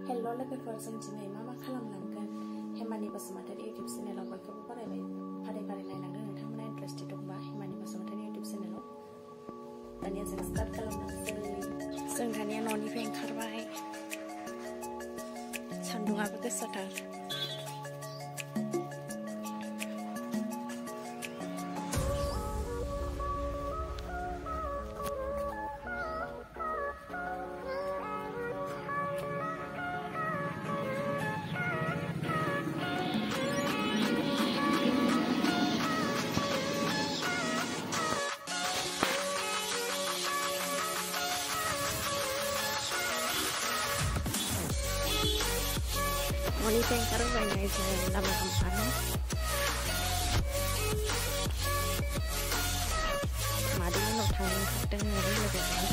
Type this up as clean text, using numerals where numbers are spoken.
Hello' लोगोफोर, जों दिनै मा खालामलांगोन हेमानि बसुमतारी इउटुब चेनेलाव बयखौबो फरायबाय फारि फारि नायलांदों। नोंथांमोना इन्टारेस्टेड दंबा हेमानि बसुमतारी इउटुब चेनेलाव दानिया जों स्टार्ट खालामनोसै। जों दानिया न'निफ्राय ओंखारबाय, सान्दुङाबो गोसाथार। Noniफ्राय ओंखारबोबाय जों लामा हामखानो मादै उनाव थांनो ओंखारदों आरो लोगोफोर।